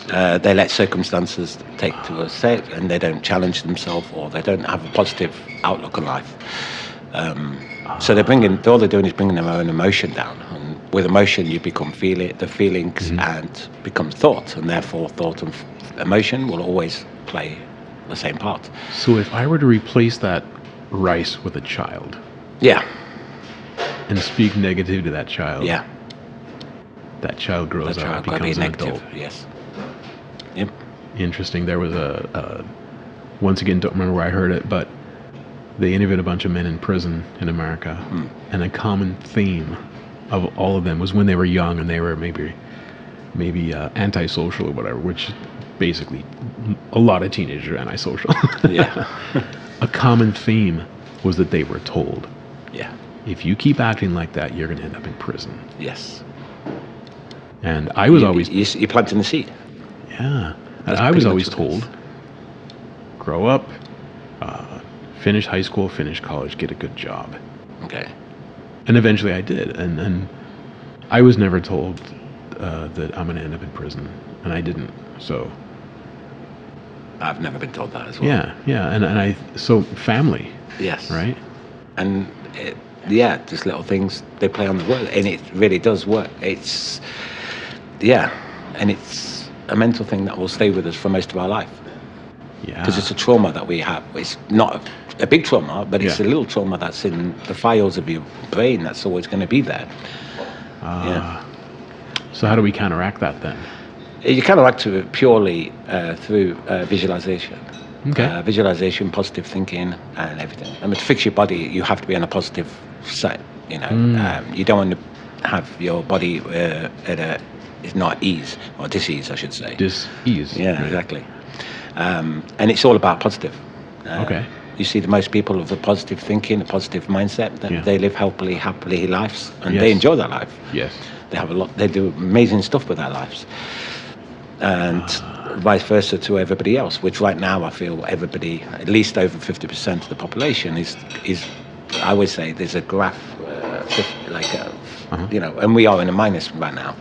They let circumstances take to a set, and they don't challenge themselves, or they don't have a positive outlook on life. So all they're doing is bringing their own emotion down. And with emotion, you become the feelings, and becomes thought, and therefore thought and emotion will always play the same part. So if I were to replace that rice with a child, and speak negative to that child, that child grows up and becomes an adult. Yes. Yep. Interesting. There was once again, don't remember where I heard it, but they interviewed a bunch of men in prison in America, and a common theme of all of them was when they were young and they were maybe antisocial or whatever, which basically a lot of teenagers are antisocial. Yeah. A common theme was that they were told, if you keep acting like that, you're going to end up in prison. Yes. And I was always... You're planting the seed. Yeah. And I was always told, grow up, finish high school, finish college, get a good job. Okay. And eventually I did. And I was never told that I'm going to end up in prison. And I didn't. So... I've never been told that as well. Yeah. So family. Yes. Right? And... just little things they play on the word, and it really does work. It's and it's a mental thing that will stay with us for most of our life. Yeah, because it's a trauma that we have. It's not a big trauma, but it's a little trauma that's in the files of your brain that's always going to be there. So how do we counteract that then? You counteract it purely through visualization. Okay. Visualization, positive thinking, and everything. I mean, to fix your body, you have to be in a positive state. You don't want to have your body is not at ease, or dis-ease, I should say. Dis-ease. Yeah, right. Exactly. And it's all about positive. Okay. You see, the most people with a positive thinking, a positive mindset, they live happily lives, and they enjoy their life. Yes. They do amazing stuff with their lives, and vice versa to everybody else. Which right now I feel everybody, at least over 50% of the population, is. I would say there's a graph, and we are in a minus right now.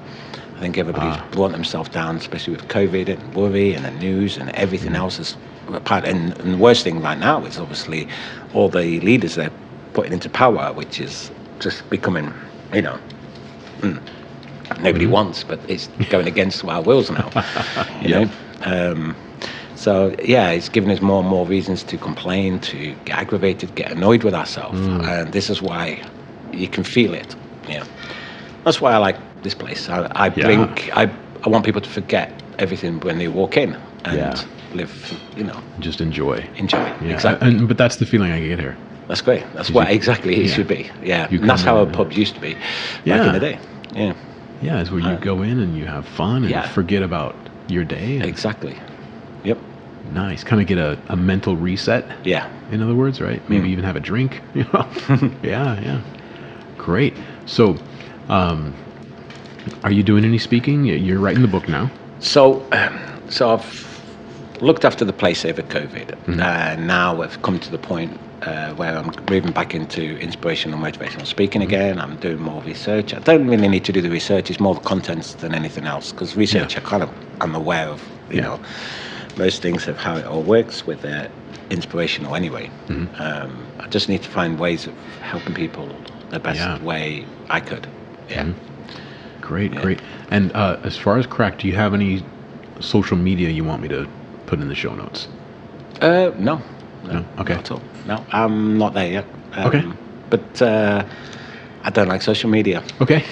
I think everybody's brought themselves down, especially with COVID and worry and the news and everything else is part. And the worst thing right now is obviously all the leaders they're putting into power, which is just becoming, nobody wants, but it's going against our wills now. You know. So yeah, it's giving us more and more reasons to complain, to get aggravated, get annoyed with ourselves, and this is why you can feel it. Yeah, that's why I like this place. I want people to forget everything when they walk in and live. Just enjoy. Exactly. But that's the feeling I get here. That's great. That's what exactly it should be. Yeah, and that's how a pub used to be back in the day. Yeah. Yeah, it's where you go in and you have fun and forget about your day. Exactly. Yep. Nice. Kind of get a mental reset. Yeah. In other words, right? Maybe even have a drink. Yeah. Great. So, are you doing any speaking? You're writing the book now. So I've looked after the place over COVID. Now I've come to the point where I'm moving back into inspirational, motivational speaking again. I'm doing more research. I don't really need to do the research. It's more the contents than anything else, because research I'm aware of, you know, most things of how it all works with inspirational anyway. I just need to find ways of helping people the best way I could. Yeah. Great. And as far as Craic, do you have any social media you want me to put in the show notes? No. Okay. Not at all. No, I'm not there yet. Okay. But I don't like social media. Okay.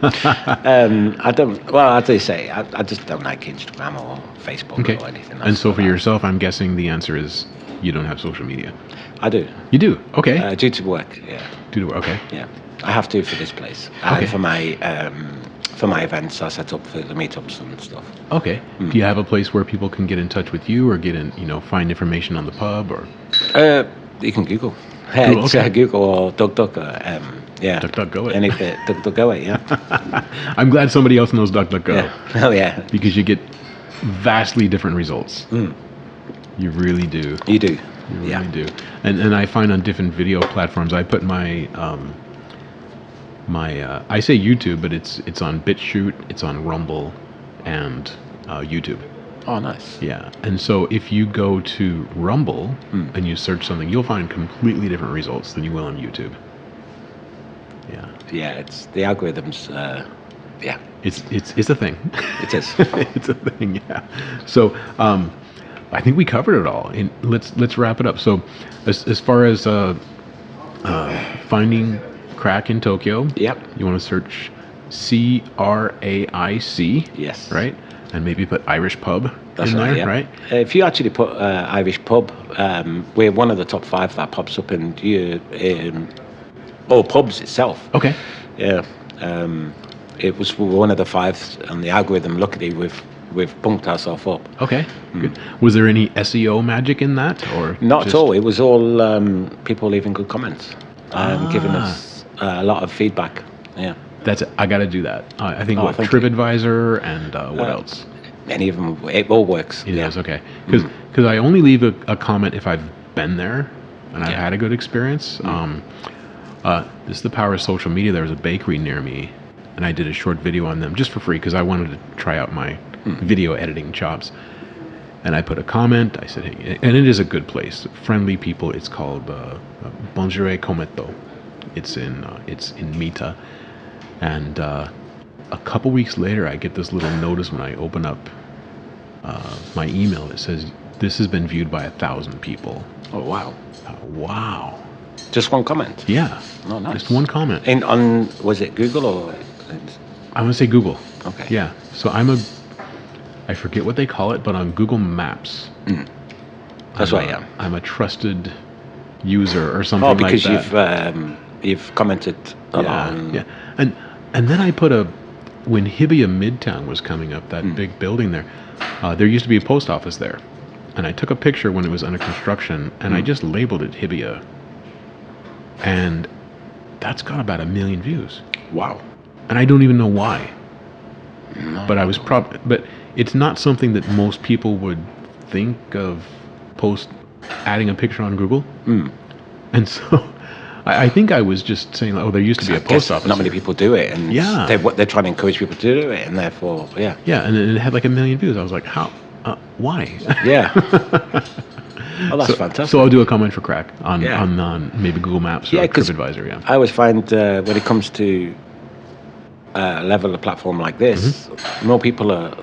I don't. Well, as I say, I just don't like Instagram or Facebook or anything else. And so for yourself, I'm guessing the answer is you don't have social media. I do. You do? Okay. Due to work, yeah. Due to work, okay. Yeah, I have to for this place. And for my events, I set up for the meetups and stuff. Okay. Do you have a place where people can get in touch with you or get in, find information on the pub or? You can Google. Google or DuckDuck. Yeah. DuckDuckGo it. Anything. DuckDuckGo it. Yeah. I'm glad somebody else knows DuckDuckGo. Yeah. Oh yeah. Because you get vastly different results. You really do. You do. You really do. And I find on different video platforms, I put my I say YouTube, but it's on BitChute, it's on Rumble, and YouTube. Oh, nice. Yeah. And so if you go to Rumble and you search something, you'll find completely different results than you will on YouTube. Yeah. Yeah, it's the algorithms. Yeah. It's a thing. It is. It's a thing. Yeah. So I think we covered it all. And let's wrap it up. So as far as finding Craic in Tokyo. Yep. You want to search Craic. Yes. Right. And maybe put Irish pub That's in right, there, yeah. right? If you actually put Irish pub, we're one of the top 5 that pops up in pubs itself. Okay. Yeah. It was one of the 5 on the algorithm. Luckily, we've bumped ourselves up. Okay. Good. Was there any SEO magic in that, or not at all? It was all people leaving good comments and giving us a lot of feedback. Yeah. That's it. I got to do that. I think TripAdvisor and what else? Any of them, it all works. It does, okay. Because I only leave a comment if I've been there and I've had a good experience. This is the power of social media. There was a bakery near me, and I did a short video on them just for free because I wanted to try out my video editing chops. And I put a comment. I said, hey, and it is a good place. Friendly people. It's called Bonjour Kometo. It's in Mita. And a couple weeks later, I get this little notice when I open up my email. It says, this has been viewed by 1,000 people. Oh, wow. Wow. Just one comment? Yeah. Oh, nice. Just one comment. And was it Google or? I'm going to say Google. Okay. Yeah. So I forget what they call it, but on Google Maps. That's right, yeah. I'm a trusted user or something like that. Because you've commented a lot. Yeah. And then I put when Hibiya Midtown was coming up, that big building there used to be a post office there. And I took a picture when it was under construction, and I just labeled it Hibiya. And that's got about 1 million views. Wow. and I don't even know why. No. But but it's not something that most people would think of adding a picture on Google. And so I think I was just saying, oh, there used to be a post office. Not many people do it, and they're trying to encourage people to do it, and therefore, yeah, and it had like 1 million views. I was like, how? Why? Yeah. Oh, that's fantastic. So I'll do a comment for Craic on maybe Google Maps or TripAdvisor. Yeah, I always find when it comes to level a platform like this, more people are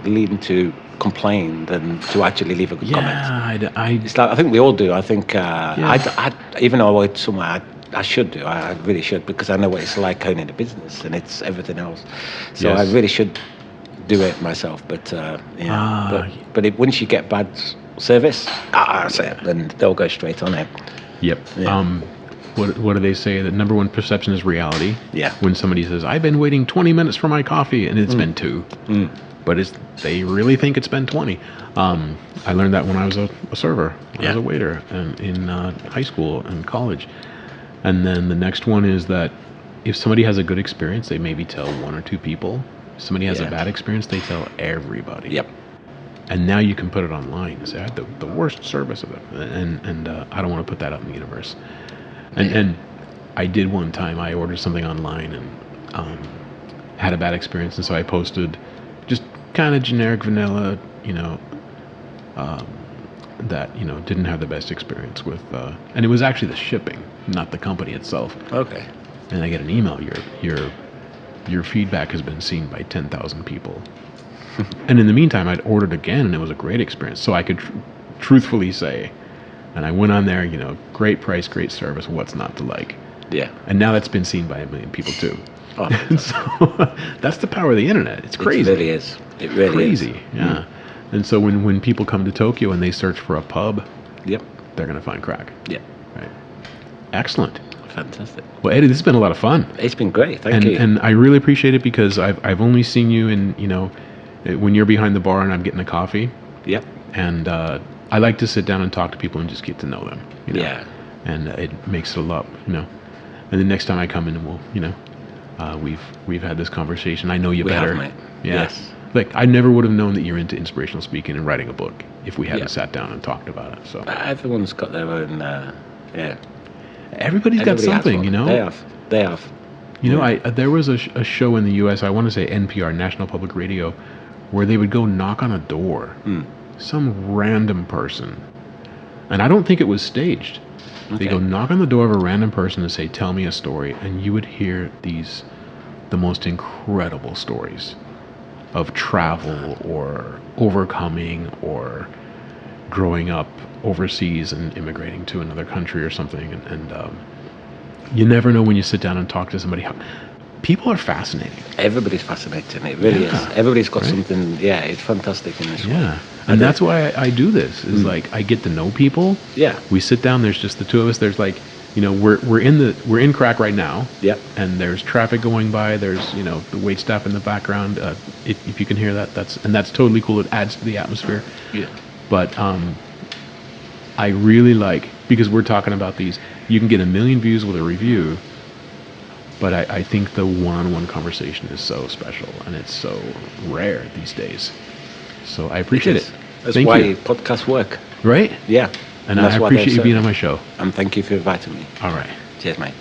leading to complain than to actually leave a good comment. It's like, I think we all do. I think I even though I work somewhere, I should do. I really should, because I know what it's like owning a business, and it's everything else. So I really should do it myself. But once you get bad service, then they'll go straight on it. Yep. Yeah. What do they say? That number one perception is reality. Yeah. When somebody says, I've been waiting 20 minutes for my coffee, and it's been 2. But they really think it's been 20. I learned that when I was a server. I was a waiter in high school and college. And then the next one is that if somebody has a good experience, they maybe tell 1 or 2 people. If somebody has a bad experience, they tell everybody. Yep. And now you can put it online and say, I had the worst service of it. And I don't want to put that out in the universe. And I did one time. I ordered something online and had a bad experience, and so I posted just kind of generic vanilla, that didn't have the best experience with, and it was actually the shipping, not the company itself. Okay. And I get an email. Your feedback has been seen by 10,000 people. And in the meantime, I'd ordered again, and it was a great experience. So I could truthfully say. And I went on there, great price, great service, what's not to like? Yeah. And now that's been seen by 1 million people too. Oh, and so that's the power of the internet. It's crazy. It really is. It really crazy. is. Yeah. And so when people come to Tokyo and they search for a pub, they're going to find Craic. Yeah. Right. Excellent. Fantastic. Well, Eddie, this has been a lot of fun. It's been great. Thank you. And I really appreciate it, because I've only seen you in, when you're behind the bar and I'm getting a coffee. Yep. And I like to sit down and talk to people and just get to know them. Yeah. And it makes it a lot, And the next time I come in, we'll, we've had this conversation. I know you better. Have, mate. Yeah. Yes. Like, I never would have known that you're into inspirational speaking and writing a book if we hadn't sat down and talked about it. So everyone's got their own. Everybody's got something, They have. There was a show in the U.S. I want to say NPR, National Public Radio, where they would go knock on a door. Some random person, and I don't think it was staged. Okay. They go knock on the door of a random person and say, tell me a story, and you would hear the most incredible stories of travel or overcoming or growing up overseas and immigrating to another country or something, and you never know when you sit down and talk to somebody. People are fascinating. Everybody's fascinating. It really is. Everybody's got something. Yeah, it's fantastic in this way. Yeah, and that's why I do this. Is like I get to know people. Yeah. We sit down. There's just the two of us. There's like, we're in Craic right now. Yep. And there's traffic going by. There's the wait staff in the background. If you can hear that, that's totally cool. It adds to the atmosphere. Yeah. But I really like, because we're talking about these. You can get 1 million views with a review. But I think the one-on-one conversation is so special, and it's so rare these days. So I appreciate it. That's why podcasts work. Right? Yeah. And I appreciate you being on my show. And thank you for inviting me. All right. Cheers, mate.